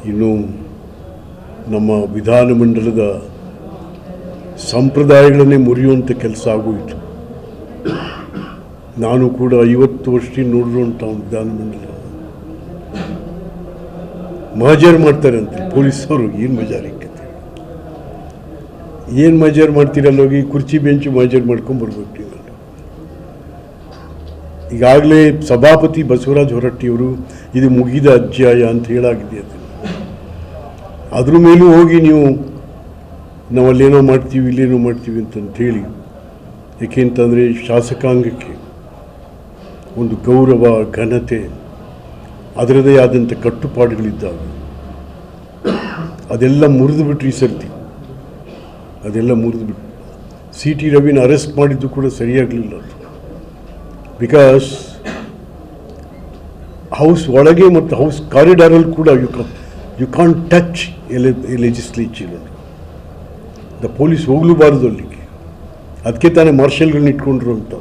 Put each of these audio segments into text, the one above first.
ಇನ್ನು ನಮ್ಮ ವಿಧಾನಮಂಡಲದ ಸಂಪ್ರದಾಯಗಳನ್ನೇ ಮುರಿಯುವಂಥ ಕೆಲಸ ಆಗೋಯಿತು. ನಾನು ಕೂಡ 50 ವರ್ಷ ನೋಡಿರುವಂಥ ವಿಧಾನಮಂಡಲ ಮಹಜರ್ ಮಾಡ್ತಾರೆ ಅಂತ ಪೊಲೀಸವರು. ಏನು ಮಜಾರಿಕತೆ, ಏನು ಮಜಾರ್ ಮಾಡ್ತೀರಲ್ಲ, ಹೋಗಿ ಕುರ್ಚಿ ಬೆಂಚು ಮಜಾರ್ ಮಾಡ್ಕೊಂಡ್ಬರ್ಬೇಕು ನೀವು. ಈಗಾಗಲೇ ಸಭಾಪತಿ ಬಸವರಾಜ ಹೊರಟ್ಟಿಯವರು ಇದು ಮುಗಿದ ಅಧ್ಯಾಯ ಅಂತ ಹೇಳಾಗಿದೆ. ಅದ್ರ ಮೇಲೂ ಹೋಗಿ ನೀವು ನಾವಲ್ಲೇನೋ ಮಾಡ್ತೀವಿ ಇಲ್ಲೇನೋ ಮಾಡ್ತೀವಿ ಅಂತಂಥೇಳಿ, ಏಕೆಂತಂದರೆ ಶಾಸಕಾಂಗಕ್ಕೆ ಒಂದು ಗೌರವ, ಘನತೆ, ಅದರದೇ ಆದಂಥ ಕಟ್ಟುಪಾಡುಗಳಿದ್ದಾವೆ. ಅದೆಲ್ಲ ಮುರಿದುಬಿಟ್ರು ಈ ಸರ್ತಿ. ಅದೆಲ್ಲ ಮುರಿದುಬಿಟ್ಟು CT ರವಿನ ಅರೆಸ್ಟ್ ಮಾಡಿದ್ದು ಕೂಡ ಸರಿಯಾಗಲಿಲ್ಲ. ಅದು ಬಿಕಾಸ್ ಹೌಸ್ ಒಳಗೆ ಮತ್ತು ಹೌಸ್ ಕಾರಿಡಾರಲ್ಲಿ ಕೂಡ you can't touch legislature. The police ಹೋಗಲೂಬಾರದು ಅಲ್ಲಿಗೆ. ಅದಕ್ಕೆ ತಾನೇ ಮಾರ್ಷಲ್ಗಳನ್ನ ಇಟ್ಕೊಂಡ್ರು ಅಂತ.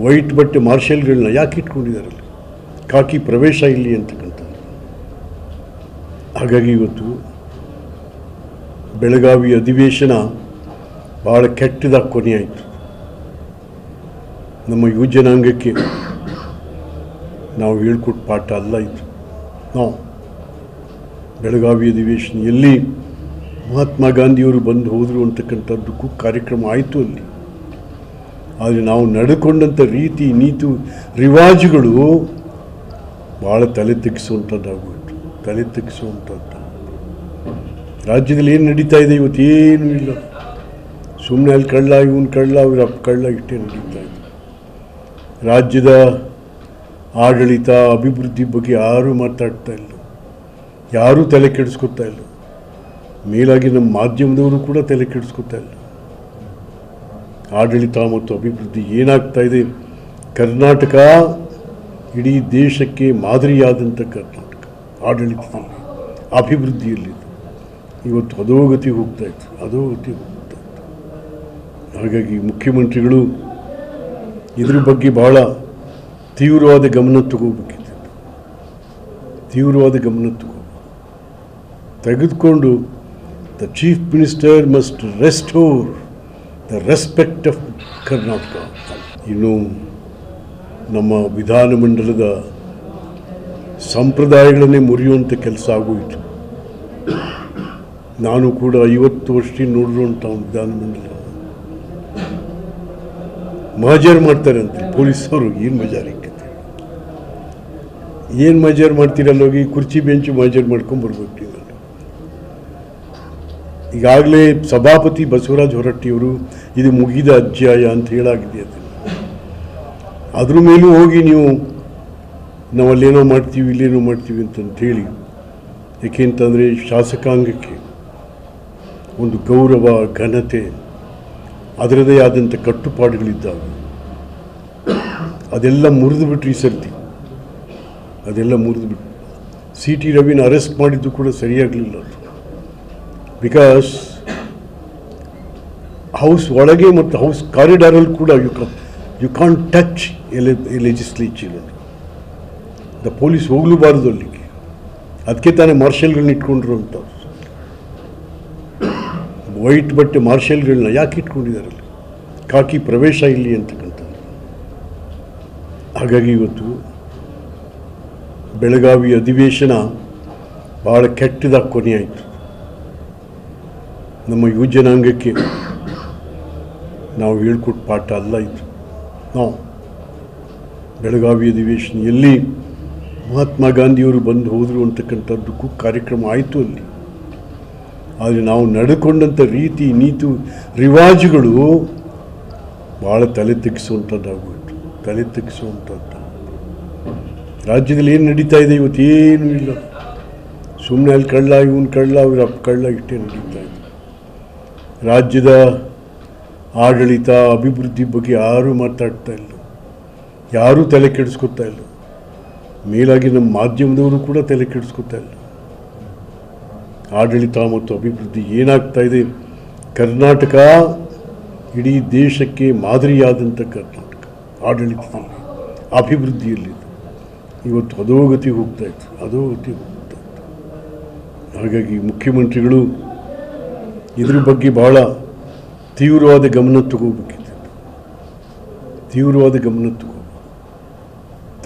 ವೈಟ್ ಬಟ್ಟೆ ಮಾರ್ಷಲ್ಗಳನ್ನ ಯಾಕೆ ಇಟ್ಕೊಂಡಿದ್ದಾರೆ ಅಲ್ಲಿ? ಕಾಕಿ ಪ್ರವೇಶ ಇಲ್ಲಿ ಅಂತಕ್ಕಂಥದ್ದು. ಹಾಗಾಗಿ ಇವತ್ತು ಬೆಳಗಾವಿ ಅಧಿವೇಶನ ಭಾಳ ಕೆಟ್ಟದಾಗಿ ಕೊನೆಯಾಯಿತು. ನಮ್ಮ ಯುವಜನಾಂಗಕ್ಕೆ ನಾವು ಹೇಳ್ಕೊಟ್ಟ ಪಾಠ ಅಲ್ಲ ಇದು. ನಾವು ಬೆಳಗಾವಿ ಅಧಿವೇಶನ ಎಲ್ಲಿ ಮಹಾತ್ಮ ಗಾಂಧಿಯವರು ಬಂದು ಹೋದರು ಅಂತಕ್ಕಂಥದ್ದಕ್ಕೂ ಕಾರ್ಯಕ್ರಮ ಆಯಿತು ಅಲ್ಲಿ. ಆದರೆ ನಾವು ನಡೆಕೊಂಡಂಥ ರೀತಿ ನೀತಿ ರಿವಾಜುಗಳು ಭಾಳ ತಲೆ ತೆಗೆಸುವಂಥದ್ದಾಗೋಯಿತು. ತಲೆ ತೆಗೆಸುವಂಥದ್ದು. ರಾಜ್ಯದಲ್ಲಿ ಏನು ನಡೀತಾ ಇದೆ ಇವತ್ತು? ಏನೂ ಇಲ್ಲ. ಸುಮ್ಮನೆ ಅಲ್ಲಿ ಕಳ್ಳ, ಇವನು ಕಳ್ಳ, ಅವ್ರ ಅಪ್ಪ ಕಳ್ಳ, ಇಷ್ಟೇ ನಡೀತಾ ಇದೆ. ರಾಜ್ಯದ ಆಡಳಿತ, ಅಭಿವೃದ್ಧಿ ಬಗ್ಗೆ ಯಾರೂ ಮಾತಾಡ್ತಾ ಇಲ್ಲ, ಯಾರೂ ತಲೆ ಕೆಡಿಸ್ಕೊತಾ ಇಲ್ಲ. ಮೇಲಾಗಿ ನಮ್ಮ ಮಾಧ್ಯಮದವರು ಕೂಡ ತಲೆ ಕೆಡಿಸ್ಕೊತಾ ಇಲ್ಲ. ಆಡಳಿತ ಮತ್ತು ಅಭಿವೃದ್ಧಿ ಏನಾಗ್ತಾ ಇದೆ. ಕರ್ನಾಟಕ ಇಡೀ ದೇಶಕ್ಕೆ ಮಾದರಿಯಾದಂಥ ಕರ್ನಾಟಕ ಆಡಳಿತದಲ್ಲಿ, ಅಭಿವೃದ್ಧಿಯಲ್ಲಿ ಇವತ್ತು ಅಧೋಗತಿ ಹೋಗ್ತಾ ಇತ್ತು, ಅಧೋಗತಿ ಹೋಗ್ತಾ ಇತ್ತು. ಹಾಗಾಗಿ ಮುಖ್ಯಮಂತ್ರಿಗಳು ಇದ್ರ ಬಗ್ಗೆ ಬಹಳ ತೀವ್ರವಾದ ಗಮನ ತಗೋಬೇಕಿತ್ತು. ತೀವ್ರವಾದ ಗಮನ ತೆಗೆದುಕೊಂಡು the chief minister must restore the respect of Karnataka. ಇನ್ನು ನಮ್ಮ ವಿಧಾನಮಂಡಲದ ಸಂಪ್ರದಾಯಗಳನ್ನೇ ಮುರಿಯುವಂಥ ಕೆಲಸ ಆಗೋಯಿತು. ನಾನು ಕೂಡ 50 ವರ್ಷ ನೋಡಿರುವಂಥ ವಿಧಾನಮಂಡಲ ಮಹಜರ್ ಮಾಡ್ತಾರೆ ಅಂತ ಪೊಲೀಸವರು. ಏನು ಮಜಾರಿಕತೆ, ಏನು ಮಜಾರ್ ಮಾಡ್ತೀರಲ್ಲ, ಹೋಗಿ ಕುರ್ಚಿ ಬೆಂಚು ಮಜಾರ್ ಮಾಡ್ಕೊಂಡ್ಬರ್ಬೇಕು ನೀವು. ಈಗಾಗಲೇ ಸಭಾಪತಿ ಬಸವರಾಜ ಹೊರಟ್ಟಿಯವರು ಇದು ಮುಗಿದ ಅಧ್ಯಾಯ ಅಂತ ಹೇಳಾಗಿದೆ. ಅದ್ರ ಮೇಲೂ ಹೋಗಿ ನೀವು ನಾವಲ್ಲೇನೋ ಮಾಡ್ತೀವಿ ಇಲ್ಲೇನೋ ಮಾಡ್ತೀವಿ ಅಂತಂಥೇಳಿ, ಏಕೆಂತಂದರೆ ಶಾಸಕಾಂಗಕ್ಕೆ ಒಂದು ಗೌರವ, ಘನತೆ, ಅದರದೇ ಆದಂಥ ಕಟ್ಟುಪಾಡುಗಳಿದ್ದಾವೆ. ಅದೆಲ್ಲ ಮುರಿದುಬಿಟ್ರು ಈ ಸರ್ತಿ. ಅದೆಲ್ಲ ಮುರಿದುಬಿಟ್ಟು CT ರವಿನ ಅರೆಸ್ಟ್ ಮಾಡಿದ್ದು ಕೂಡ ಸರಿಯಾಗಲಿಲ್ಲ. ಅದು ಬಿಕಾಸ್ ಹೌಸ್ ಒಳಗೆ ಮತ್ತು ಹೌಸ್ ಕಾರಿಡಾರಲ್ಲಿ ಕೂಡ you can't touch legislature. The police ಹೋಗಲೂಬಾರದು ಅಲ್ಲಿಗೆ. ಅದಕ್ಕೆ ತಾನೇ ಮಾರ್ಷಲ್ಗಳನ್ನ ಇಟ್ಕೊಂಡ್ರು ಅಂತ. ವೈಟ್ ಬಟ್ಟೆ ಮಾರ್ಷಲ್ಗಳನ್ನ ಯಾಕೆ ಇಟ್ಕೊಂಡಿದ್ದಾರೆ ಅಲ್ಲಿ? ಕಾಕಿ ಪ್ರವೇಶ ಇಲ್ಲಿ ಅಂತಕ್ಕಂಥದ್ದು. ಹಾಗಾಗಿ ಇವತ್ತು ಬೆಳಗಾವಿ ಅಧಿವೇಶನ ಭಾಳ ಕೆಟ್ಟದಾಗಿ ಕೊನೆಯಾಯಿತು. ನಮ್ಮ ಯುವಜನಾಂಗಕ್ಕೆ ನಾವು ಹೇಳ್ಕೊಟ್ಟ ಪಾಠ ಅಲ್ಲ ಇದು. ನಾವು ಬೆಳಗಾವಿ ಅಧಿವೇಶನ ಎಲ್ಲಿ ಮಹಾತ್ಮ ಗಾಂಧಿಯವರು ಬಂದು ಹೋದರು ಅಂತಕ್ಕಂಥದ್ದಕ್ಕೂ ಕಾರ್ಯಕ್ರಮ ಆಯಿತು ಅಲ್ಲಿ. ಆದರೆ ನಾವು ನಡೆಕೊಂಡಂಥ ರೀತಿ ನೀತಿ ರಿವಾಜುಗಳು ಭಾಳ ತಲೆ ತೆಗೆಸುವಂಥದ್ದಾಗೋಯಿತು. ತಲೆ ತೆಗೆಸುವಂಥದ್ದು. ರಾಜ್ಯದಲ್ಲಿ ಏನು ನಡೀತಾ ಇದೆ ಇವತ್ತು? ಏನೂ ಇಲ್ಲ. ಸುಮ್ಮನೆ ಅಲ್ಲಿ ಕಳ್ಳ, ಇವನು ಕಳ್ಳ, ಅವ್ರ ಅಪ್ಪ ಕಳ್ಳ, ಇಷ್ಟೇ ನಡೀತಾ ಇದೆ. ರಾಜ್ಯದ ಆಡಳಿತ, ಅಭಿವೃದ್ಧಿ ಬಗ್ಗೆ ಯಾರೂ ಮಾತಾಡ್ತಾ ಇಲ್ಲ, ಯಾರೂ ತಲೆ ಕೆಡಿಸ್ಕೊತಾ ಇಲ್ಲ. ಮೇಲಾಗಿ ನಮ್ಮ ಮಾಧ್ಯಮದವರು ಕೂಡ ತಲೆ ಕೆಡಿಸ್ಕೊತಾ ಇಲ್ಲ. ಆಡಳಿತ ಮತ್ತು ಅಭಿವೃದ್ಧಿ ಏನಾಗ್ತಾ ಇದೆ. ಕರ್ನಾಟಕ ಇಡೀ ದೇಶಕ್ಕೆ ಮಾದರಿಯಾದಂಥ ಕರ್ನಾಟಕ ಆಡಳಿತದಲ್ಲಿ, ಅಭಿವೃದ್ಧಿಯಲ್ಲಿ, ಇವತ್ತು ಅಧೋಗತಿಗೆ ಹೋಗ್ತಾಯಿತ್ತು, ಅಧೋಗತಿಗೆ ಹೋಗ್ತಾಯಿತ್ತು. ಹಾಗಾಗಿ ಮುಖ್ಯಮಂತ್ರಿಗಳು ಇದ್ರ ಬಗ್ಗೆ ಭಾಳ ತೀವ್ರವಾದ ಗಮನ ತಗೋಬೇಕಿತ್ತು, ತೀವ್ರವಾದ ಗಮನ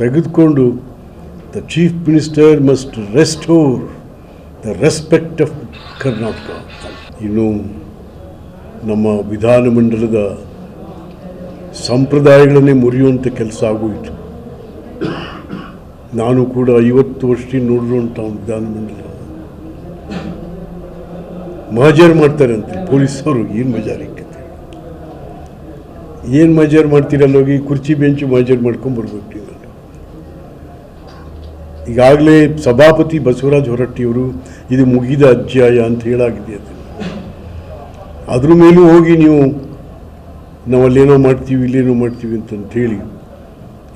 ತೆಗೆದುಕೊಂಡು the chief minister must restore the respect of Karnataka. ಇನ್ನು ನಮ್ಮ ವಿಧಾನಮಂಡಲದ ಸಂಪ್ರದಾಯಗಳನ್ನೇ ಮುರಿಯುವಂಥ ಕೆಲಸ ಆಗೋಯಿತು. ನಾನು ಕೂಡ 50 ವರ್ಷದಿಂದ ನೋಡಿರುವಂಥ ವಿಧಾನಮಂಡಲ ಮಹಜರ್ ಮಾಡ್ತಾರೆ ಅಂತ ಪೊಲೀಸವರು. ಏನು ಮಜಾರಿಕ್ಕೆ, ಏನು ಮಜಾರ್ ಮಾಡ್ತೀರಲ್ಲ, ಹೋಗಿ ಕುರ್ಚಿ ಬೆಂಚು ಮಜಾರ್ ಮಾಡ್ಕೊಂಡ್ಬರ್ಬೇಕು ನೀವು. ಈಗಾಗಲೇ ಸಭಾಪತಿ ಬಸವರಾಜ ಹೊರಟ್ಟಿಯವರು ಇದು ಮುಗಿದ ಅಧ್ಯಾಯ ಅಂತ ಹೇಳಾಗಿದೆ. ಅದ್ರ ಮೇಲೂ ಹೋಗಿ ನೀವು ನಾವಲ್ಲೇನೋ ಮಾಡ್ತೀವಿ ಇಲ್ಲೇನೋ ಮಾಡ್ತೀವಿ ಅಂತಂಥೇಳಿ,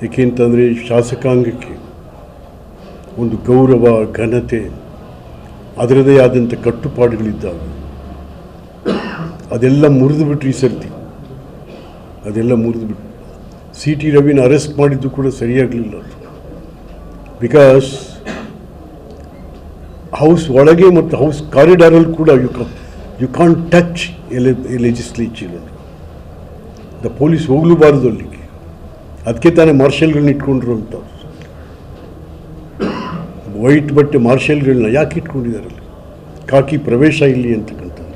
ಏಕೆಂತಂದರೆ ಶಾಸಕಾಂಗಕ್ಕೆ ಒಂದು ಗೌರವ, ಘನತೆ, ಅದರದೇ ಆದಂಥ ಕಟ್ಟುಪಾಡುಗಳಿದ್ದಾವೆ. ಅದೆಲ್ಲ ಮುರಿದುಬಿಟ್ರು ಈ ಸರ್ತಿ, ಅದೆಲ್ಲ ಮುರಿದುಬಿಟ್ಟು CT ರವಿನ ಅರೆಸ್ಟ್ ಮಾಡಿದ್ದು ಕೂಡ ಸರಿಯಾಗಲಿಲ್ಲ. ಬಿಕಾಸ್ ಹೌಸ್ ಒಳಗೆ ಮತ್ತು ಹೌಸ್ ಕಾರಿಡಾರಲ್ಲಿ ಕೂಡ you can't touch legislature. The police ಹೋಗಲೂಬಾರದು ಅಲ್ಲಿಗೆ. ಅದಕ್ಕೆ ತಾನೇ ಮಾರ್ಷಲ್ಗಳನ್ನ ಇಟ್ಕೊಂಡ್ರು ಅಂತ. ವೈಟ್ ಬಟ್ಟೆ ಮಾರ್ಷಲ್ಗಳನ್ನ ಯಾಕೆ ಇಟ್ಕೊಂಡಿದ್ದಾರಲ್ಲಿ? ಕಾಕಿ ಪ್ರವೇಶ ಇಲ್ಲಿ ಅಂತಕ್ಕಂಥದ್ದು.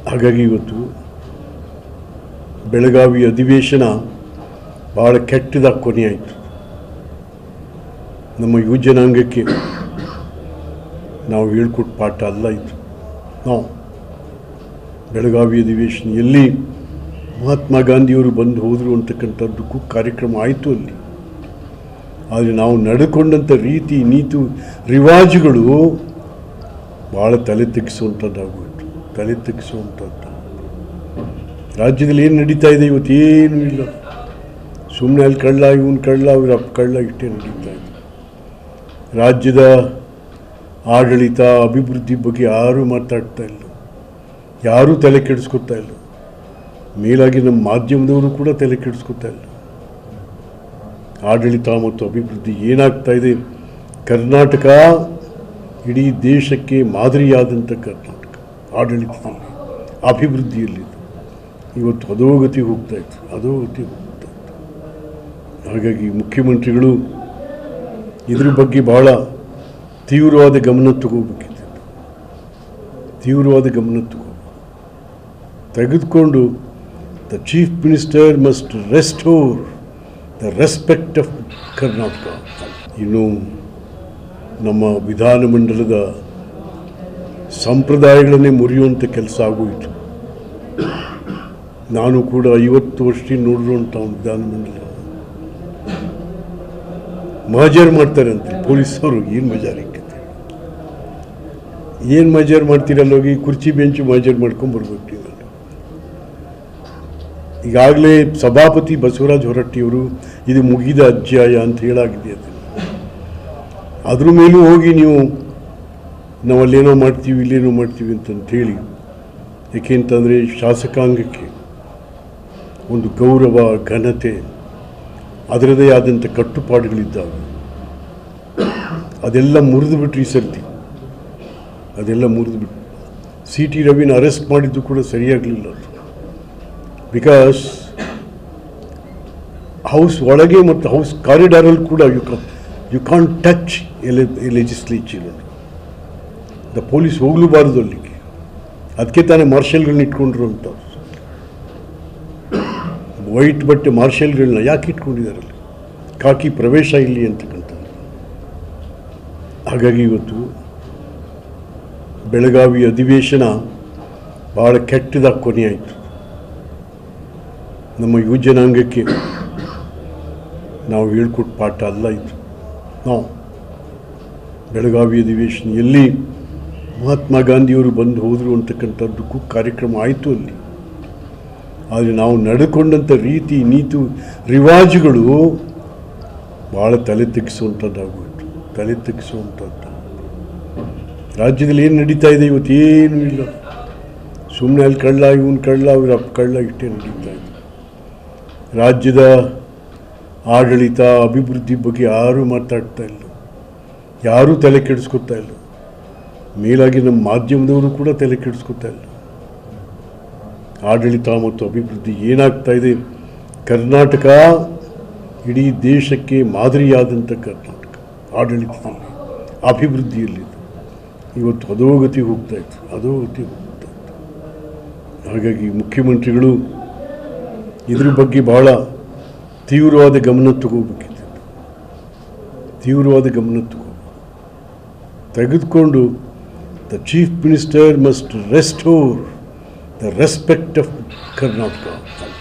ಹಾಗಾಗಿ ಇವತ್ತು ಬೆಳಗಾವಿ ಅಧಿವೇಶನ ಭಾಳ ಕೆಟ್ಟದಾಗಿ ಕೊನೆಯಾಯಿತು. ನಮ್ಮ ಯುವಜನಾಂಗಕ್ಕೆ ನಾವು ಹೇಳ್ಕೊಟ್ಟ ಪಾಠ ಅಲ್ಲ ಇದು. ನಾವು ಬೆಳಗಾವಿ ಅಧಿವೇಶನ ಎಲ್ಲಿ ಮಹಾತ್ಮ ಗಾಂಧಿಯವರು ಬಂದು ಹೋದರು ಅಂತಕ್ಕಂಥದ್ದಕ್ಕೂ ಕಾರ್ಯಕ್ರಮ ಆಯಿತು ಅಲ್ಲಿ. ಆದರೆ ನಾವು ನಡೆಕೊಂಡಂಥ ರೀತಿ ನೀತಿ ರಿವಾಜುಗಳು ಭಾಳ ತಲೆ ತೆಗೆಸುವಂಥದ್ದಾಗೋಯಿತು, ತಲೆ ತೆಗೆಸುವಂಥದ್ದು. ರಾಜ್ಯದಲ್ಲಿ ಏನು ನಡೀತಾ ಇದೆ ಇವತ್ತು? ಏನೂ ಇಲ್ಲ. ಸುಮ್ಮನೆ ಅಲ್ಲಿ ಕಳ್ಳ, ಇವನು ಕಳ್ಳ, ಅವ್ರ ಅಪ್ಪ ಕಳ್ಳ, ಇಷ್ಟೇ ನಡೀತಾ ಇದೆ. ರಾಜ್ಯದ ಆಡಳಿತ, ಅಭಿವೃದ್ಧಿ ಬಗ್ಗೆ ಯಾರೂ ಮಾತಾಡ್ತಾ ಇಲ್ಲ, ಯಾರೂ ತಲೆ ಕೆಡಿಸ್ಕೊತಾ ಇಲ್ಲ. ಮೇಲಾಗಿ ನಮ್ಮ ಮಾಧ್ಯಮದವರು ಕೂಡ ತಲೆ ಕೆಡಿಸ್ಕೊತಾ ಇಲ್ಲ. ಆಡಳಿತ ಮತ್ತು ಅಭಿವೃದ್ಧಿ ಏನಾಗ್ತಾ ಇದೆ. ಕರ್ನಾಟಕ ಇಡೀ ದೇಶಕ್ಕೆ ಮಾದರಿಯಾದಂಥ ಕರ್ನಾಟಕ ಆಡಳಿತದಲ್ಲಿ, ಅಭಿವೃದ್ಧಿಯಲ್ಲಿ ಇವತ್ತು ಅಧೋಗತಿಗೆ ಹೋಗ್ತಾಯಿತ್ತು, ಅಧೋಗತಿಗೆ ಹೋಗ್ತಾಯಿತ್ತು. ಹಾಗಾಗಿ ಮುಖ್ಯಮಂತ್ರಿಗಳು ಇದ್ರ ಬಗ್ಗೆ ಭಾಳ ತೀವ್ರವಾದ ಗಮನ ತಗೋಬೇಕಿತ್ತು, ತೀವ್ರವಾದ ಗಮನ ತೆಗೆದುಕೊಂಡು the chief minister must restore the respect of Karnataka. ಇನ್ನು ನಮ್ಮ ವಿಧಾನಮಂಡಲದ ಸಂಪ್ರದಾಯಗಳನ್ನೇ ಮುರಿಯುವಂಥ ಕೆಲಸ ಆಗೋಯಿತು. ನಾನು ಕೂಡ 50 ವರ್ಷದಿಂದ ನೋಡಿರುವಂಥ ವಿಧಾನಮಂಡಲ ಮಹಜರ್ ಮಾಡ್ತಾರೆ ಅಂತ ಪೊಲೀಸವರು. ಏನು ಮಜಾರಿಕ್ಕೆ, ಏನು ಮಜಾರ್ ಮಾಡ್ತೀರಲ್ಲ, ಹೋಗಿ ಕುರ್ಚಿ ಬೆಂಚು ಮಜಾರ್ ಮಾಡ್ಕೊಂಡ್ಬರ್ಬೇಕು ನೀವು. ಈಗಾಗಲೇ ಸಭಾಪತಿ ಬಸವರಾಜ ಹೊರಟ್ಟಿಯವರು ಇದು ಮುಗಿದ ಅಧ್ಯಾಯ ಅಂತ ಹೇಳಾಗಿದೆ. ಅದ್ರ ಮೇಲೂ ಹೋಗಿ ನೀವು ನಾವಲ್ಲೇನೋ ಮಾಡ್ತೀವಿ ಇಲ್ಲೇನೋ ಮಾಡ್ತೀವಿ ಅಂತಂಥೇಳಿ, ಏಕೆಂತಂದರೆ ಶಾಸಕಾಂಗಕ್ಕೆ ಒಂದು ಗೌರವ, ಘನತೆ, ಅದರದೇ ಆದಂಥ ಕಟ್ಟುಪಾಡುಗಳಿದ್ದಾವೆ. ಅದೆಲ್ಲ ಮುರಿದುಬಿಟ್ರು ಈ ಸರ್ತಿ, ಅದೆಲ್ಲ ಮುರಿದುಬಿಟ್ಟು CT ರವಿನ ಅರೆಸ್ಟ್ ಮಾಡಿದ್ದು ಕೂಡ ಸರಿಯಾಗಲಿಲ್ಲ. ಬಿಕಾಸ್ ಹೌಸ್ ಒಳಗೆ ಮತ್ತು ಹೌಸ್ ಕಾರಿಡಾರಲ್ಲಿ ಕೂಡ you can't touch legislature. The police ಹೋಗಲೂಬಾರದು ಅಲ್ಲಿಗೆ. ಅದಕ್ಕೆ ತಾನೇ ಮಾರ್ಷಲ್ಗಳನ್ನ ಇಟ್ಕೊಂಡ್ರು ಅಂತ. ವೈಟ್ ಬಟ್ಟೆ ಮಾರ್ಷಲ್ಗಳನ್ನ ಯಾಕೆ ಇಟ್ಕೊಂಡಿದ್ದಾರಲ್ಲಿ? ಕಾಕಿ ಪ್ರವೇಶ ಇಲ್ಲಿ ಅಂತಕ್ಕಂಥದ್ದು. ಹಾಗಾಗಿ ಇವತ್ತು ಬೆಳಗಾವಿ ಅಧಿವೇಶನ ಭಾಳ ಕೆಟ್ಟದಾಗಿ ಕೊನೆಯಾಯಿತು. ನಮ್ಮ ಯುವಜನಾಂಗಕ್ಕೆ ನಾವು ಹೇಳ್ಕೊಟ್ಟ ಪಾಠ ಅಲ್ಲ ಇದು. ನಾವು ಬೆಳಗಾವಿ ಅಧಿವೇಶನ ಎಲ್ಲಿ ಮಹಾತ್ಮ ಗಾಂಧಿಯವರು ಬಂದು ಹೋದರು ಅಂತಕ್ಕಂಥದ್ದಕ್ಕೂ ಕಾರ್ಯಕ್ರಮ ಆಯಿತು ಅಲ್ಲಿ. ಆದರೆ ನಾವು ನಡೆಕೊಂಡಂಥ ರೀತಿ ನೀತಿ ರಿವಾಜುಗಳು ಭಾಳ ತಲೆ ತೆಗೆಸುವಂಥದ್ದಾಗೋಯಿತು, ತಲೆ ತೆಗೆಸುವಂಥದ್ದು. ರಾಜ್ಯದಲ್ಲಿ ಏನು ನಡೀತಾ ಇದೆ ಇವತ್ತು? ಏನೂ ಇಲ್ಲ. ಸುಮ್ಮನೆ ಅಲ್ಲಿ ಕಳ್ಳ, ಇವನು ಕಳ್ಳ, ಅವ್ರ ಅಪ್ಪ ಕಳ್ಳ, ಇಷ್ಟೇ ನಡೀತಾ ಇದೆ. ರಾಜ್ಯದ ಆಡಳಿತ ಅಭಿವೃದ್ಧಿ ಬಗ್ಗೆ ಯಾರೂ ಮಾತಾಡ್ತಾ ಇಲ್ಲ, ಯಾರೂ ತಲೆ ಕೆಡಿಸ್ಕೊತಾ ಇಲ್ಲ. ಮೇಲಾಗಿ ನಮ್ಮ ಮಾಧ್ಯಮದವರು ಕೂಡ ತಲೆ ಕೆಡಿಸ್ಕೊತಾ ಇಲ್ಲ. ಆಡಳಿತ ಮತ್ತು ಅಭಿವೃದ್ಧಿ ಏನಾಗ್ತಾ ಇದೆ. ಕರ್ನಾಟಕ ಇಡೀ ದೇಶಕ್ಕೆ ಮಾದರಿಯಾದಂಥ ಕರ್ನಾಟಕ ಆಡಳಿತದಲ್ಲಿ, ಅಭಿವೃದ್ಧಿಯಲ್ಲಿ ಇವತ್ತು ಅಧೋಗತಿಗೆ ಹೋಗ್ತಾ ಇತ್ತು, ಅಧೋಗತಿಗೆ ಹೋಗ್ತಾ ಇತ್ತು. ಹಾಗಾಗಿ ಮುಖ್ಯಮಂತ್ರಿಗಳು ಇದ್ರ ಬಗ್ಗೆ ಬಹಳ ತೀವ್ರವಾದ ಗಮನ ತಗೋಬೇಕಿತ್ತು. ತೀವ್ರವಾದ ಗಮನ ತೆಗೆದುಕೊಂಡು the chief minister must restore the respect of Karnataka.